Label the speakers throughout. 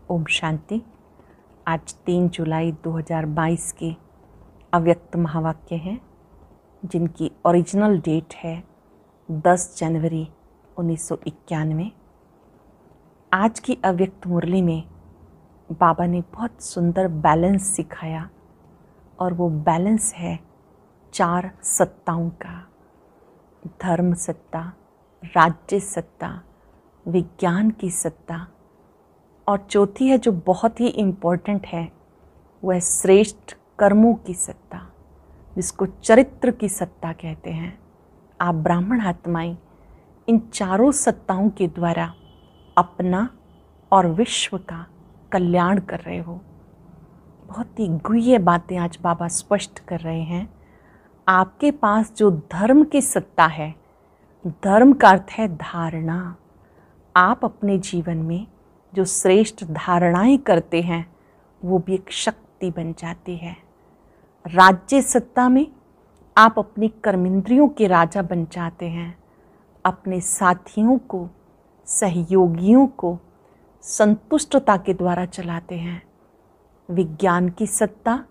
Speaker 1: ओम शांति। आज 3 जुलाई 2022 के अव्यक्त महावाक्य हैं, जिनकी ओरिजिनल डेट है 10 जनवरी 1991। आज की अव्यक्त मुरली में बाबा ने बहुत सुंदर बैलेंस सिखाया, और वो बैलेंस है 4 सत्ताओं का: धर्म सत्ता, राज्य सत्ता, विज्ञान की सत्ता, और चौथी है जो बहुत ही इम्पोर्टेंट है, वह है श्रेष्ठ कर्मों की सत्ता, जिसको चरित्र की सत्ता कहते हैं। आप ब्राह्मण आत्माएं इन चारों सत्ताओं के द्वारा अपना और विश्व का कल्याण कर रहे हो। बहुत ही गुह्य बातें आज बाबा स्पष्ट कर रहे हैं। आपके पास जो धर्म की सत्ता है, धर्म का अर्थ है धारणा। आप अपने जीवन में जो श्रेष्ठ धारणाएं करते हैं, वो भी एक शक्ति बन जाती है। राज्य सत्ता में आप अपनी कर्मेंद्रियों के राजा बन जाते हैं, अपने साथियों को, सहयोगियों को संतुष्टता के द्वारा चलाते हैं। विज्ञान की सत्ता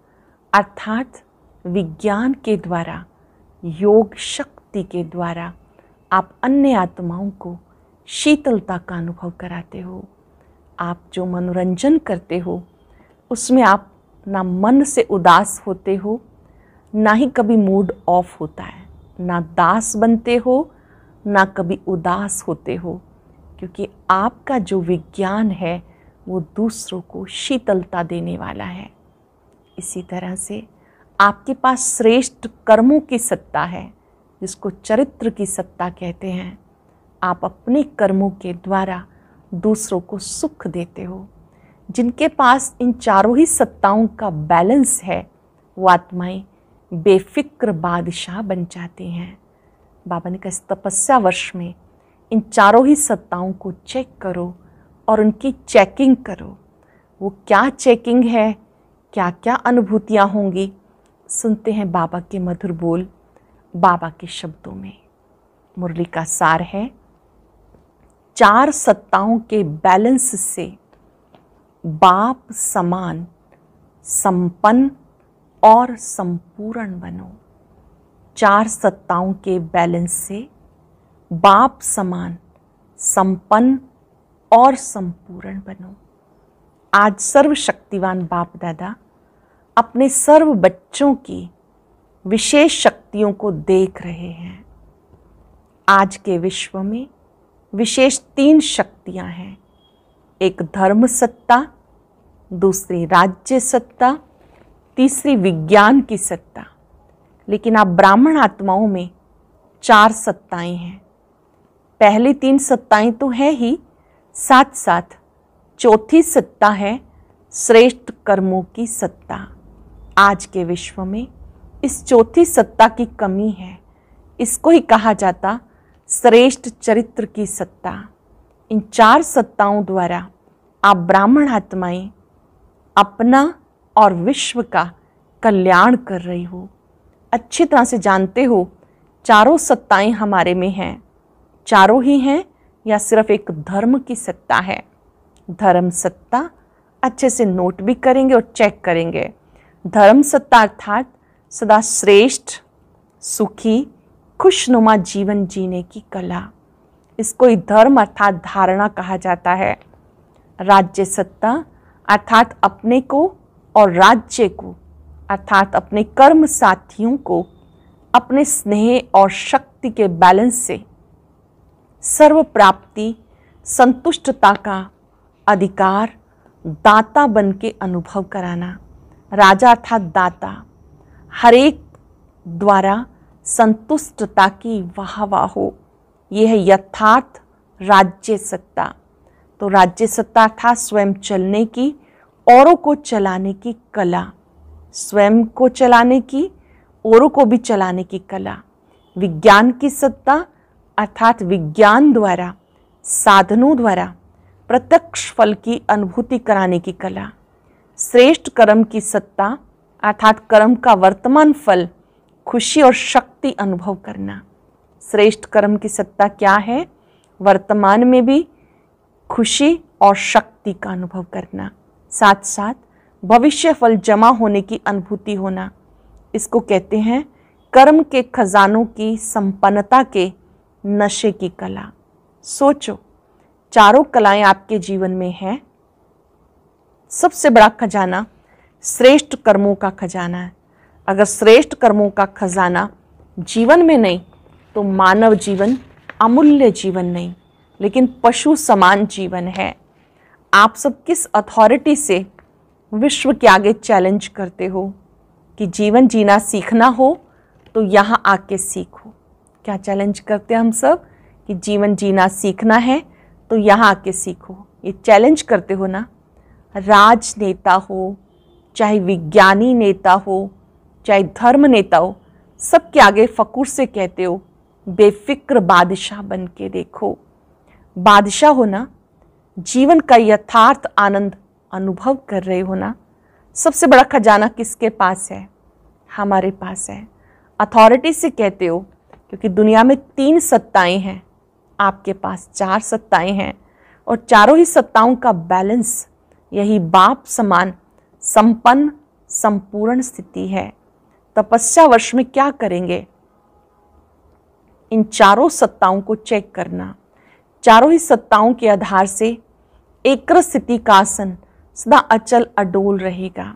Speaker 1: अर्थात विज्ञान के द्वारा, योग शक्ति के द्वारा आप अन्य आत्माओं को शीतलता का अनुभव कराते हो। आप जो मनोरंजन करते हो, उसमें आप ना मन से उदास होते हो, ना ही कभी मूड ऑफ होता है, ना दास बनते हो, ना कभी उदास होते हो, क्योंकि आपका जो विज्ञान है वो दूसरों को शीतलता देने वाला है। इसी तरह से आपके पास श्रेष्ठ कर्मों की सत्ता है, जिसको चरित्र की सत्ता कहते हैं। आप अपने कर्मों के द्वारा दूसरों को सुख देते हो। जिनके पास इन चारों ही सत्ताओं का बैलेंस है, वो आत्माएं बेफिक्र बादशाह बन जाती हैं। बाबा ने कहा, इस तपस्या वर्ष में इन चारों ही सत्ताओं को चेक करो और उनकी चेकिंग करो। वो क्या चेकिंग है, क्या क्या अनुभूतियाँ होंगी, सुनते हैं बाबा के मधुर बोल, बाबा के शब्दों में। मुरली का सार है, 4 सत्ताओं के बैलेंस से बाप समान संपन्न और संपूर्ण बनो। 4 सत्ताओं के बैलेंस से बाप समान संपन्न और संपूर्ण बनो। आज सर्वशक्तिवान बाप दादा अपने सर्व बच्चों की विशेष शक्तियों को देख रहे हैं। आज के विश्व में विशेष 3 शक्तियां हैं। एक धर्म सत्ता, दूसरी राज्य सत्ता, तीसरी विज्ञान की सत्ता। लेकिन आप ब्राह्मण आत्माओं में 4 सत्ताएं हैं। पहली 3 सत्ताएं तो है ही, साथ साथ चौथी सत्ता है श्रेष्ठ कर्मों की सत्ता। आज के विश्व में इस चौथी सत्ता की कमी है। इसको ही कहा जाता श्रेष्ठ चरित्र की सत्ता। इन 4 सत्ताओं द्वारा आप ब्राह्मण आत्माएं अपना और विश्व का कल्याण कर रही हो। अच्छी तरह से जानते हो, चारों सत्ताएं हमारे में हैं। चारों ही हैं या सिर्फ एक धर्म की सत्ता है? धर्म सत्ता अच्छे से नोट भी करेंगे और चेक करेंगे। धर्म सत्ता अर्थात सदा श्रेष्ठ, सुखी, खुशनुमा जीवन जीने की कला। इसको ही धर्म अर्थात धारणा कहा जाता है। राज्य सत्ता अर्थात अपने को और राज्य को अर्थात अपने कर्म साथियों को अपने स्नेह और शक्ति के बैलेंस से सर्व प्राप्ति, संतुष्टता का अधिकार, दाता बन के अनुभव कराना। राजा अर्थात दाता, हरेक द्वारा संतुष्टता की वाह वाह हो, यह है यथार्थ राज्य सत्ता। तो राज्य सत्ता अर्थात स्वयं चलने की, औरों को चलाने की कला, स्वयं को चलाने की, औरों को भी चलाने की कला। विज्ञान की सत्ता अर्थात विज्ञान द्वारा, साधनों द्वारा प्रत्यक्ष फल की अनुभूति कराने की कला। श्रेष्ठ कर्म की सत्ता अर्थात कर्म का वर्तमान फल, खुशी और शक्ति अनुभव करना। श्रेष्ठ कर्म की सत्ता क्या है? वर्तमान में भी खुशी और शक्ति प्राप्ति का अनुभव करना, साथ साथ भविष्य फल जमा होने की अनुभूति होना। इसको कहते हैं कर्म के खजानों की संपन्नता के नशे की कला। सोचो, चारों कलाएं आपके जीवन में हैं। सबसे बड़ा खजाना श्रेष्ठ कर्मों का खजाना है। अगर श्रेष्ठ कर्मों का खजाना जीवन में नहीं तो मानव जीवन अमूल्य जीवन नहीं, लेकिन पशु समान जीवन है। आप सब किस अथॉरिटी से विश्व के आगे चैलेंज करते हो कि जीवन जीना सीखना हो तो यहाँ आके सीखो? क्या चैलेंज करते हैं हम सब कि जीवन जीना सीखना है तो यहाँ आके सीखो? ये चैलेंज करते हो ना। राजनेता हो, चाहे विज्ञानी नेता हो, चाहे धर्म नेता हो, सबके आगे फकुर से कहते हो बेफिक्र बादशाह बन के देखो। बादशाह हो ना, जीवन का यथार्थ आनंद अनुभव कर रहे हो ना। सबसे बड़ा खजाना किसके पास है? हमारे पास है। अथॉरिटी से कहते हो क्योंकि दुनिया में 3 सत्ताएं हैं, आपके पास 4 सत्ताएं हैं, और चारों ही सत्ताओं का बैलेंस यही बाप समान संपन्न संपूर्ण स्थिति है। तपस्या वर्ष में क्या करेंगे? इन चारों सत्ताओं को चेक करना। चारों ही सत्ताओं के आधार से एकृत स्थिति का आसन सदा अचल अडोल रहेगा।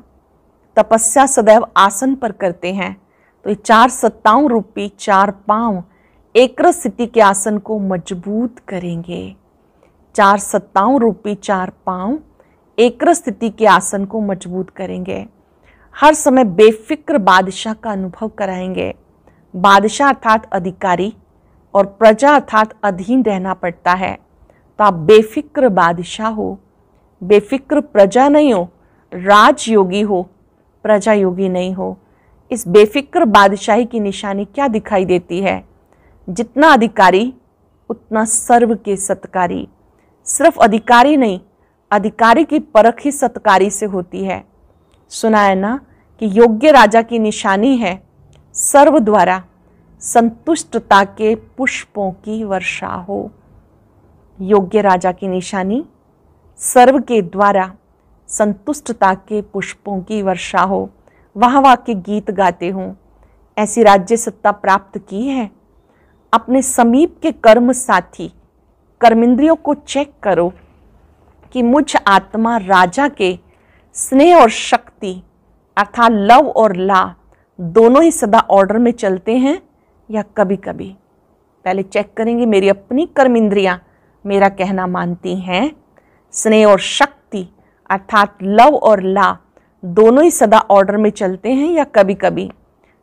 Speaker 1: तपस्या सदैव आसन पर करते हैं तो ये 4 सत्ताओं रूपी 4 पांव एकृत स्थिति के आसन को मजबूत करेंगे। 4 सत्ताओं रूपी 4 पांव एकृत स्थिति के आसन को मजबूत करेंगे। हर समय बेफिक्र बादशाह का अनुभव कराएंगे। बादशाह अर्थात अधिकारी और प्रजा अर्थात अधीन रहना पड़ता है। तो आप बेफिक्र बादशाह हो, बेफिक्र प्रजा नहीं हो। राजयोगी हो, प्रजा योगी नहीं हो। इस बेफिक्र बादशाही की निशानी क्या दिखाई देती है? जितना अधिकारी उतना सर्व के सत्कारी। सिर्फ अधिकारी नहीं, अधिकारी की परख ही सत्कारी से होती है। सुना है ना कि योग्य राजा की निशानी है सर्व द्वारा संतुष्टता के पुष्पों की वर्षा हो। योग्य राजा की निशानी सर्व के द्वारा संतुष्टता के पुष्पों की वर्षा हो। वाह वाह के गीत गाते हों। ऐसी राज्य सत्ता प्राप्त की है। अपने समीप के कर्म साथी कर्मेंद्रियों को चेक करो कि मुझ आत्मा राजा के स्नेह और शक्ति अर्थात लव और ला दोनों ही सदा ऑर्डर में चलते हैं या कभी कभी। पहले चेक करेंगे मेरी अपनी कर्मेंद्रियां मेरा कहना मानती हैं। स्नेह और शक्ति अर्थात लव और ला दोनों ही सदा ऑर्डर में चलते हैं या कभी कभी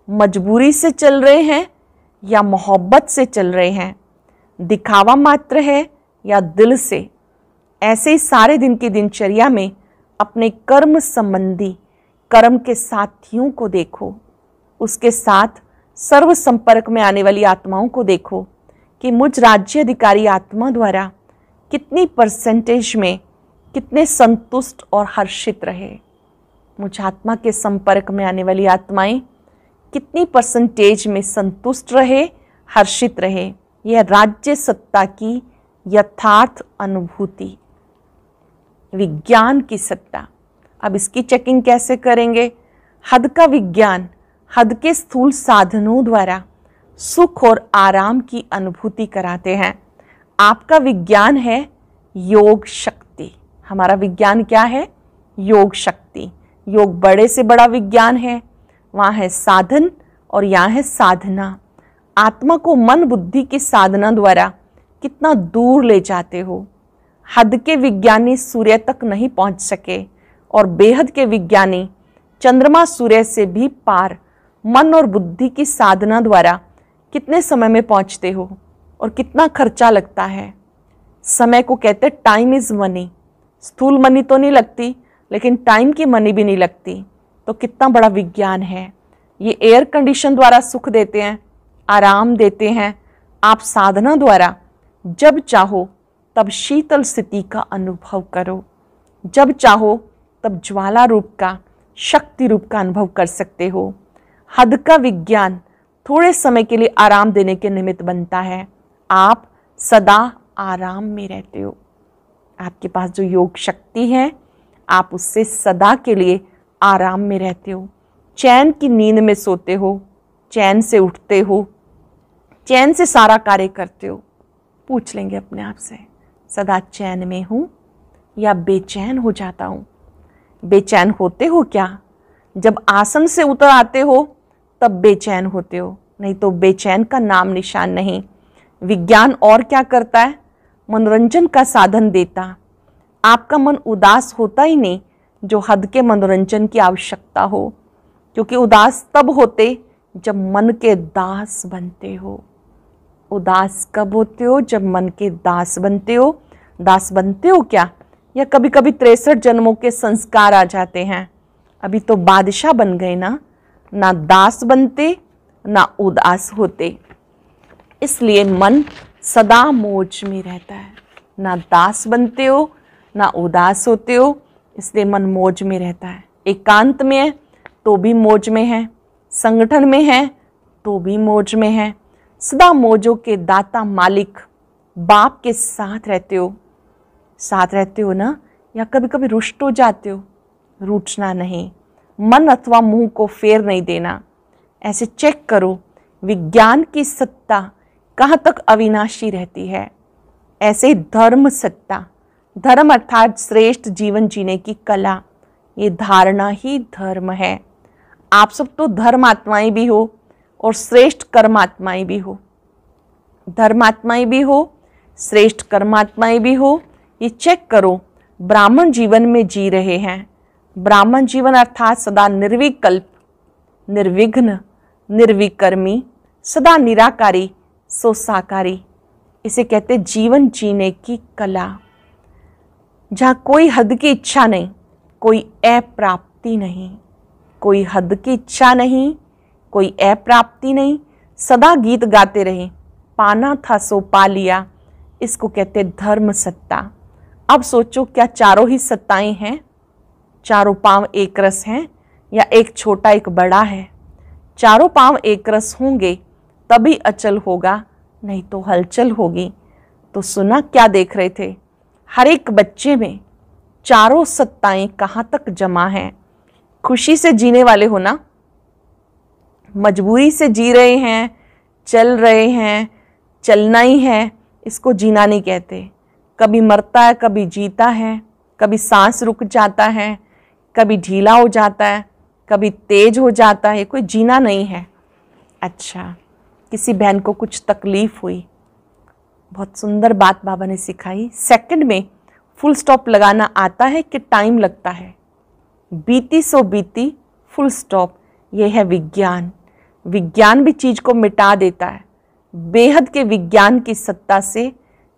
Speaker 1: मजबूरी से चल रहे हैं या मोहब्बत से चल रहे हैं, दिखावा मात्र है या दिल से। ऐसे ही सारे दिन की दिनचर्या में अपने कर्म संबंधी कर्म के साथियों को देखो। उसके साथ सर्व संपर्क में आने वाली आत्माओं को देखो कि मुझ राज्य अधिकारी आत्मा द्वारा कितनी परसेंटेज में कितने संतुष्ट और हर्षित रहे। मुझ आत्मा के संपर्क में आने वाली आत्माएं कितनी परसेंटेज में संतुष्ट रहे, हर्षित रहे। यह राज्य सत्ता की यथार्थ अनुभूति, विज्ञान की सत्ता। अब इसकी चेकिंग कैसे करेंगे? हद का विज्ञान हद के स्थूल साधनों द्वारा सुख और आराम की अनुभूति कराते हैं। आपका विज्ञान है योग शक्ति। हमारा विज्ञान क्या है? योग शक्ति। योग बड़े से बड़ा विज्ञान है। वहाँ है साधन और यहाँ है साधना। आत्मा को मन बुद्धि की साधना द्वारा कितना दूर ले जाते हो। हद के विज्ञानी सूर्य तक नहीं पहुँच सके और बेहद के विज्ञानी चंद्रमा सूर्य से भी पार मन और बुद्धि की साधना द्वारा कितने समय में पहुँचते हो और कितना खर्चा लगता है। समय को कहते टाइम इज़ मनी। स्थूल मनी तो नहीं लगती लेकिन टाइम की मनी भी नहीं लगती। तो कितना बड़ा विज्ञान है। ये एयर कंडीशन द्वारा सुख देते हैं, आराम देते हैं। आप साधना द्वारा जब चाहो तब शीतल स्थिति का अनुभव करो, जब चाहो तब ज्वाला रूप का, शक्ति रूप का अनुभव कर सकते हो। हद का विज्ञान थोड़े समय के लिए आराम देने के निमित्त बनता है। आप सदा आराम में रहते हो। आपके पास जो योग शक्ति है, आप उससे सदा के लिए आराम में रहते हो, चैन की नींद में सोते हो, चैन से उठते हो, चैन से सारा कार्य करते हो। पूछ लेंगे अपने आप से, सदा चैन में हूँ या बेचैन हो जाता हूँ? बेचैन होते हो क्या? जब आसन से उतर आते हो तब बेचैन होते हो, नहीं तो बेचैन का नाम निशान नहीं। विज्ञान और क्या करता है? मनोरंजन का साधन देता। आपका मन उदास होता ही नहीं जो हद के मनोरंजन की आवश्यकता हो, क्योंकि उदास तब होते जब मन के दास बनते हो। उदास कब होते हो? जब मन के दास बनते हो। दास बनते हो क्या? या कभी कभी 63 जन्मों के संस्कार आ जाते हैं। अभी तो बादशाह बन गए ना दास बनते ना उदास होते। इसलिए मन सदा मौज में रहता है। ना दास बनते हो ना उदास होते हो, इसलिए मन मौज में रहता है। एकांत में है तो भी मौज में है, संगठन में है तो भी मौज में है। सदा मौजों के दाता मालिक बाप के साथ रहते हो ना? या कभी कभी रुष्ट हो जाते हो? रूठना नहीं, मन अथवा मुंह को फेर नहीं देना। ऐसे चेक करो विज्ञान की सत्ता कहाँ तक अविनाशी रहती है। ऐसे धर्म सत्ता, धर्म अर्थात श्रेष्ठ जीवन जीने की कला, ये धारणा ही धर्म है। आप सब तो धर्मात्माएं भी हो और श्रेष्ठ कर्मात्माएं भी हो। धर्मात्माएं भी हो, श्रेष्ठ कर्मात्माएं भी हो। ये चेक करो, ब्राह्मण जीवन में जी रहे हैं। ब्राह्मण जीवन अर्थात सदा निर्विकल्प, निर्विघ्न, निर्विकर्मी, सदा निराकारी, सो साकारी। इसे कहते जीवन जीने की कला, जहाँ कोई हद की इच्छा नहीं, कोई अप्राप्ति नहीं। कोई हद की इच्छा नहीं, कोई अप्राप्ति नहीं, सदा गीत गाते रहे, पाना था सो पा लिया। इसको कहते धर्म सत्ता। अब सोचो, क्या चारों ही सत्ताएं हैं? चारों पांव एक रस हैं या एक छोटा एक बड़ा है? चारों पांव एक रस होंगे तभी अचल होगा, नहीं तो हलचल होगी। तो सुना क्या देख रहे थे? हर एक बच्चे में चारों सत्ताएं कहाँ तक जमा हैं। खुशी से जीने वाले हो ना? मजबूरी से जी रहे हैं, चल रहे हैं, चलना ही है, इसको जीना नहीं कहते। कभी मरता है, कभी जीता है, कभी सांस रुक जाता है, कभी ढीला हो जाता है, कभी तेज हो जाता है, कोई जीना नहीं है। अच्छा, किसी बहन को कुछ तकलीफ हुई, बहुत सुंदर बात बाबा ने सिखाई। सेकंड में फुल स्टॉप लगाना आता है कि टाइम लगता है? बीती सो बीती, फुल स्टॉप। ये है विज्ञान। विज्ञान भी चीज को मिटा देता है। बेहद के विज्ञान की सत्ता से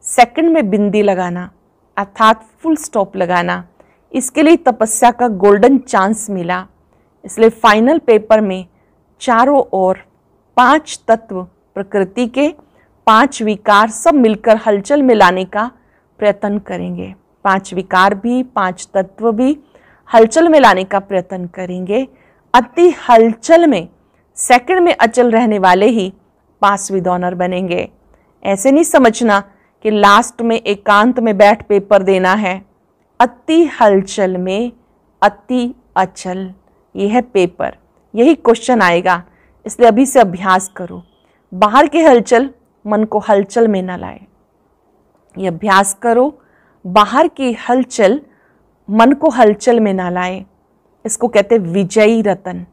Speaker 1: सेकंड में बिंदी लगाना अर्थात फुल स्टॉप लगाना, इसके लिए तपस्या का गोल्डन चांस मिला। इसलिए फाइनल पेपर में चारों ओर 5 तत्व प्रकृति के, 5 विकार सब मिलकर हलचल में लाने का प्रयत्न करेंगे। 5 विकार भी, 5 तत्व भी हलचल में लाने का प्रयत्न करेंगे। अति हलचल में सेकंड में अचल रहने वाले ही पास विद ऑनर बनेंगे। ऐसे नहीं समझना कि लास्ट में एकांत में बैठ पेपर देना है। अति हलचल में अति अचल, ये है पेपर, यही क्वेश्चन आएगा। इसलिए अभी से अभ्यास करो। बाहर के हलचल मन को हलचल में न लाए। ये अभ्यास करो, बाहर की हलचल मन को हलचल में ना लाए। इसको कहते विजयी रतन।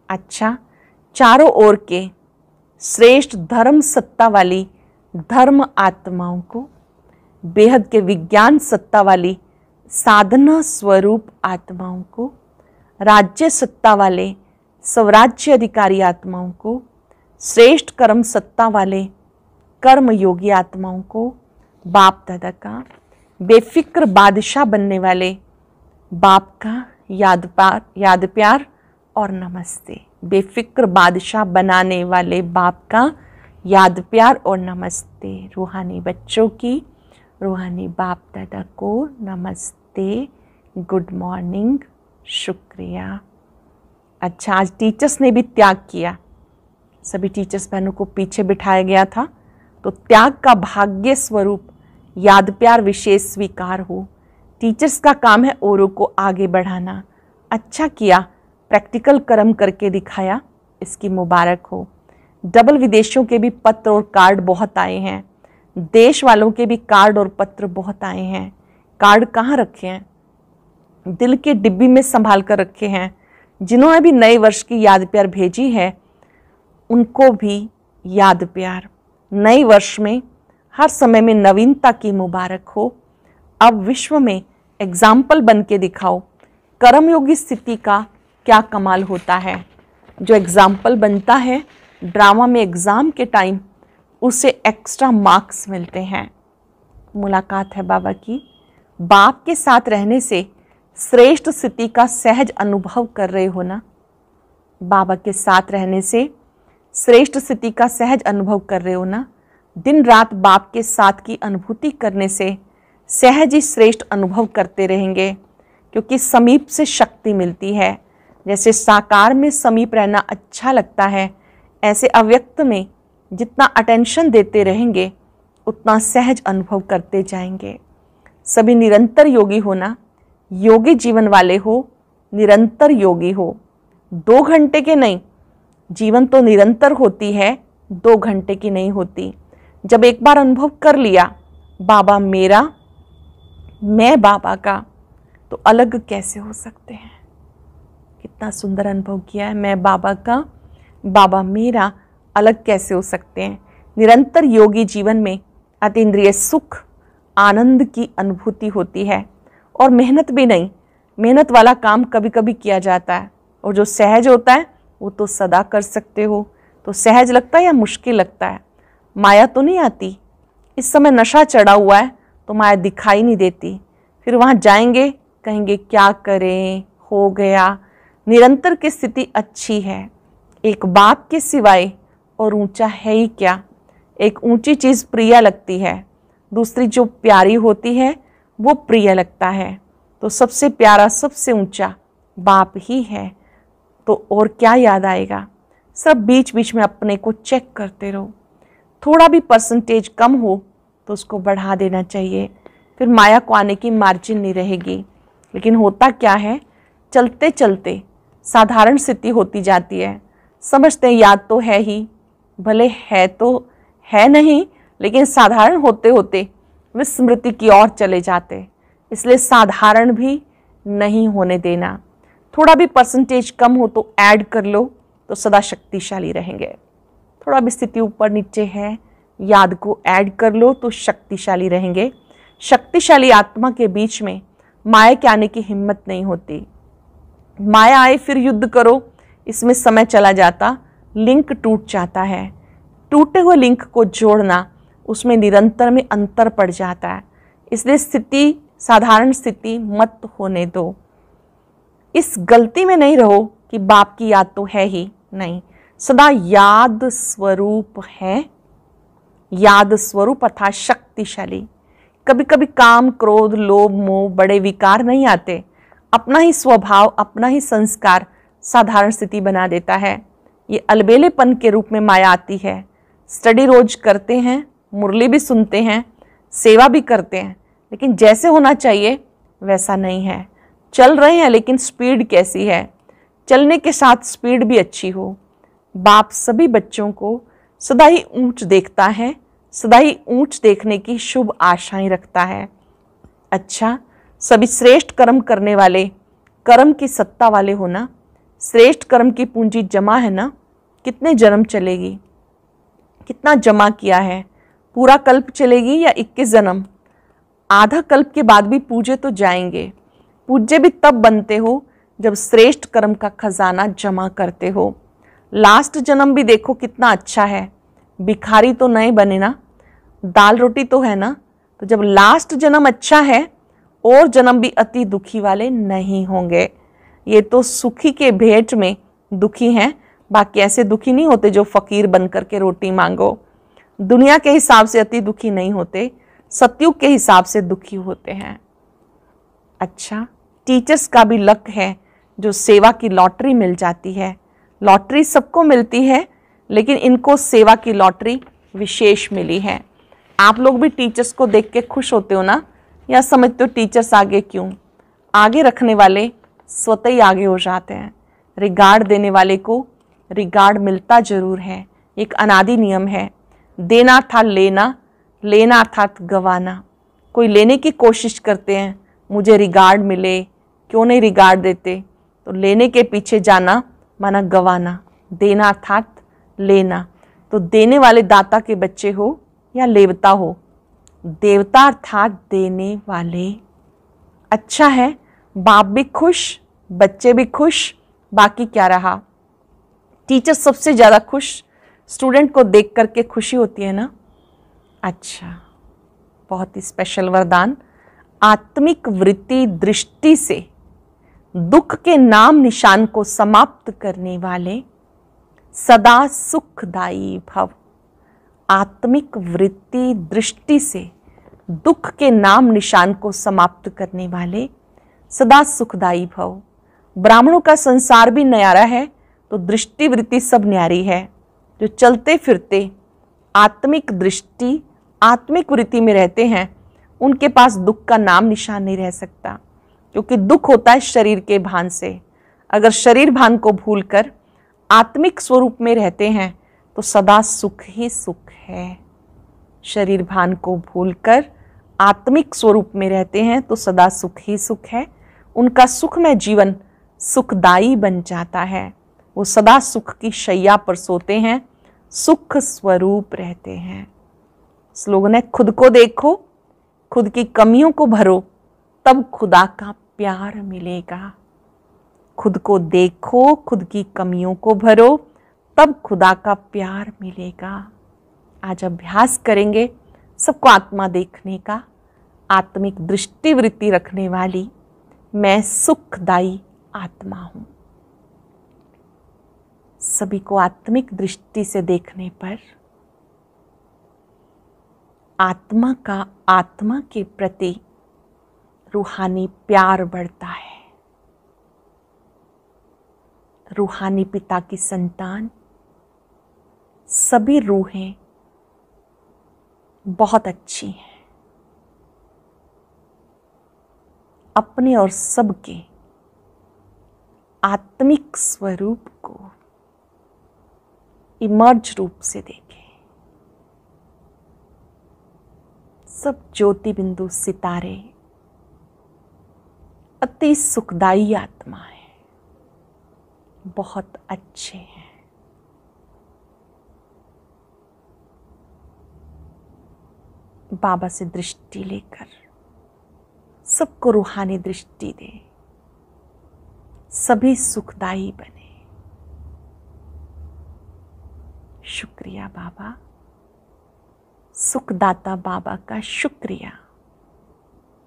Speaker 1: अच्छा, चारों ओर के श्रेष्ठ धर्म सत्ता वाली धर्म आत्माओं को, बेहद के विज्ञान सत्ता वाली साधना स्वरूप आत्माओं को, राज्य सत्ता वाले स्वराज्य अधिकारी आत्माओं को, श्रेष्ठ कर्म सत्ता वाले कर्म योगी आत्माओं को, बाप दादा का बेफिक्र बादशाह बनने वाले बाप का याद प्यार और नमस्ते। बेफिक्र बादशाह बनाने वाले बाप का याद प्यार और नमस्ते। रूहानी बच्चों की, रूहानी बाप दादा को नमस्ते, गुड मॉर्निंग, शुक्रिया। अच्छा, आज टीचर्स ने भी त्याग किया। सभी टीचर्स बहनों को पीछे बिठाया गया था। तो त्याग का भाग्य स्वरूप याद प्यार विशेष स्वीकार हो। टीचर्स का काम है औरों को आगे बढ़ाना। अच्छा किया, प्रैक्टिकल कर्म करके दिखाया, इसकी मुबारक हो। डबल विदेशों के भी पत्र और कार्ड बहुत आए हैं, देश वालों के भी कार्ड और पत्र बहुत आए हैं। कार्ड कहाँ रखे हैं? दिल के डिब्बी में संभाल कर रखे हैं। जिन्होंने भी नए वर्ष की याद प्यार भेजी है उनको भी याद प्यार। नए वर्ष में हर समय में नवीनता की मुबारक हो। अब विश्व में एग्जाम्पल बन के दिखाओ, कर्मयोगी स्थिति का क्या कमाल होता है। जो एग्जाम्पल बनता है ड्रामा में एग्ज़ाम के टाइम, उसे एक्स्ट्रा मार्क्स मिलते हैं। मुलाकात है बाबा की। बाप के साथ रहने से श्रेष्ठ स्थिति का सहज अनुभव कर रहे हो ना? बाबा के साथ रहने से श्रेष्ठ स्थिति का सहज अनुभव कर रहे हो ना? दिन रात बाप के साथ की अनुभूति करने से सहज ही श्रेष्ठ अनुभव करते रहेंगे, क्योंकि समीप से शक्ति मिलती है। जैसे साकार में समीप रहना अच्छा लगता है, ऐसे अव्यक्त में जितना अटेंशन देते रहेंगे उतना सहज अनुभव करते जाएंगे। सभी निरंतर योगी हो ना, योगी जीवन वाले हो, निरंतर योगी हो। 2 घंटे के नहीं, जीवन तो निरंतर होती है, 2 घंटे की नहीं होती। जब एक बार अनुभव कर लिया बाबा मेरा, मैं बाबा का, तो अलग कैसे हो सकते हैं। कितना सुंदर अनुभव किया है, मैं बाबा का, बाबा मेरा, अलग कैसे हो सकते हैं। निरंतर योगी जीवन में अतीन्द्रिय सुख आनंद की अनुभूति होती है, और मेहनत भी नहीं। मेहनत वाला काम कभी कभी किया जाता है, और जो सहज होता है वो तो सदा कर सकते हो। तो सहज लगता है या मुश्किल लगता है? माया तो नहीं आती। इस समय नशा चढ़ा हुआ है तो माया दिखाई नहीं देती। फिर वहाँ जाएंगे, कहेंगे क्या करें, हो गया। निरंतर की स्थिति अच्छी है। एक बाप के सिवाय और ऊंचा है ही क्या। एक ऊंची चीज़ प्रिय लगती है, दूसरी जो प्यारी होती है वो प्रिय लगता है। तो सबसे प्यारा, सबसे ऊंचा बाप ही है। तो और क्या याद आएगा। सब बीच बीच में अपने को चेक करते रहो। थोड़ा भी परसेंटेज कम हो तो उसको बढ़ा देना चाहिए, फिर माया को आने की मार्जिन नहीं रहेगी। लेकिन होता क्या है, चलते चलते साधारण स्थिति होती जाती है। समझते हैं याद तो है ही, भले है तो है नहीं, लेकिन साधारण होते होते विस्मृति की ओर चले जाते। इसलिए साधारण भी नहीं होने देना। थोड़ा भी परसेंटेज कम हो तो ऐड कर लो, तो सदा शक्तिशाली रहेंगे। थोड़ा भी स्थिति ऊपर नीचे है, याद को ऐड कर लो तो शक्तिशाली रहेंगे। शक्तिशाली आत्मा के बीच में माया के आने की हिम्मत नहीं होती। माया आए फिर युद्ध करो, इसमें समय चला जाता, लिंक टूट जाता है। टूटे हुए लिंक को जोड़ना, उसमें निरंतर में अंतर पड़ जाता है। इसलिए स्थिति, साधारण स्थिति मत होने दो। इस गलती में नहीं रहो कि बाप की याद तो है ही नहीं। सदा याद स्वरूप है, याद स्वरूप अर्थात शक्तिशाली। कभी कभी काम, क्रोध, लोभ, मोह बड़े विकार नहीं आते। अपना ही स्वभाव, अपना ही संस्कार साधारण स्थिति बना देता है। ये अलबेलेपन के रूप में माया आती है। स्टडी रोज करते हैं, मुरली भी सुनते हैं, सेवा भी करते हैं, लेकिन जैसे होना चाहिए वैसा नहीं है। चल रहे हैं लेकिन स्पीड कैसी है, चलने के साथ स्पीड भी अच्छी हो। बाप सभी बच्चों को सदा ही ऊंच देखता है, सदा ही ऊंच देखने की शुभ आशाएं रखता है। अच्छा, सभी श्रेष्ठ कर्म करने वाले, कर्म की सत्ता वाले हो ना। श्रेष्ठ कर्म की पूंजी जमा है ना। कितने जन्म चलेगी, कितना जमा किया है। पूरा कल्प चलेगी या 21 जन्म। आधा कल्प के बाद भी पूजे तो जाएंगे। पूज्य भी तब बनते हो जब श्रेष्ठ कर्म का खजाना जमा करते हो। लास्ट जन्म भी देखो कितना अच्छा है। भिखारी तो नहीं बने ना, दाल रोटी तो है ना। तो जब लास्ट जन्म अच्छा है, और जन्म भी अति दुखी वाले नहीं होंगे। ये तो सुखी के भेंट में दुखी हैं, बाकी ऐसे दुखी नहीं होते जो फकीर बन करके रोटी मांगो। दुनिया के हिसाब से अति दुखी नहीं होते, सतयुग के हिसाब से दुखी होते हैं। अच्छा, टीचर्स का भी लक है जो सेवा की लॉटरी मिल जाती है। लॉटरी सबको मिलती है, लेकिन इनको सेवा की लॉटरी विशेष मिली है। आप लोग भी टीचर्स को देख के खुश होते हो ना, या समझते हो टीचर्स आगे क्यों? आगे रखने वाले स्वतः ही आगे हो जाते हैं। रिगार्ड देने वाले को रिगार्ड मिलता जरूर है, एक अनादि नियम है। देना था लेना, लेना अर्थात गवाना। कोई लेने की कोशिश करते हैं, मुझे रिगार्ड मिले, क्यों नहीं रिगार्ड देते, तो लेने के पीछे जाना माना गवाना। देना अर्थात लेना, तो देने वाले दाता के बच्चे हो या लेवता हो, देवता अर्थात देने वाले। अच्छा है, बाप भी खुश, बच्चे भी खुश, बाकी क्या रहा? टीचर सबसे ज़्यादा खुश, स्टूडेंट को देख करके खुशी होती है ना। अच्छा, बहुत ही स्पेशल वरदान। आत्मिक वृत्ति दृष्टि से दुख के नाम निशान को समाप्त करने वाले सदा सुखदायी भव। आत्मिक वृत्ति दृष्टि से दुख के नाम निशान को समाप्त करने वाले सदा सुखदायी भव। ब्राह्मणों का संसार भी न्यारा है तो दृष्टि वृत्ति सब न्यारी है। जो चलते फिरते आत्मिक दृष्टि आत्मिक वृत्ति में रहते हैं उनके पास दुख का नाम निशान नहीं रह सकता, क्योंकि दुख होता है शरीर के भान से। अगर शरीर भान को भूलकर आत्मिक स्वरूप में रहते हैं तो सदा सुख ही सुख है। शरीर भान को भूलकर आत्मिक स्वरूप में रहते हैं तो सदा सुख ही सुख है। उनका सुखमय जीवन सुखदायी बन जाता है। वो सदा सुख की शैया पर सोते हैं, सुख स्वरूप रहते हैं। स्लोगन है, खुद को देखो, खुद की कमियों को भरो, तब खुदा का प्यार मिलेगा। खुद को देखो, खुद की कमियों को भरो, तब खुदा का प्यार मिलेगा। आज अभ्यास करेंगे सबको आत्मा देखने का, आत्मिक दृष्टि वृत्ति रखने वाली मैं सुखदायी आत्मा हूं। सभी को आत्मिक दृष्टि से देखने पर आत्मा का आत्मा के प्रति रूहानी प्यार बढ़ता है। रूहानी पिता की संतान सभी रूहें बहुत अच्छी हैं। अपने और सबके आत्मिक स्वरूप को इमर्ज रूप से देखें। सब ज्योति बिंदु सितारे अति सुखदायी आत्मा है, बहुत अच्छे हैं। बाबा से दृष्टि लेकर सबको रूहानी दृष्टि दे, सभी सुखदायी बने। शुक्रिया बाबा, सुखदाता बाबा का शुक्रिया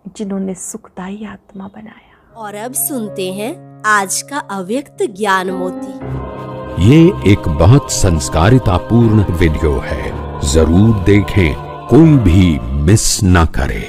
Speaker 1: जिन्होंने सुखदायी आत्मा बनाया।
Speaker 2: और अब सुनते हैं आज का अव्यक्त ज्ञान मोती।
Speaker 3: ये एक बहुत संस्कारितापूर्ण वीडियो है, जरूर देखें, कोई भी मिस ना करे।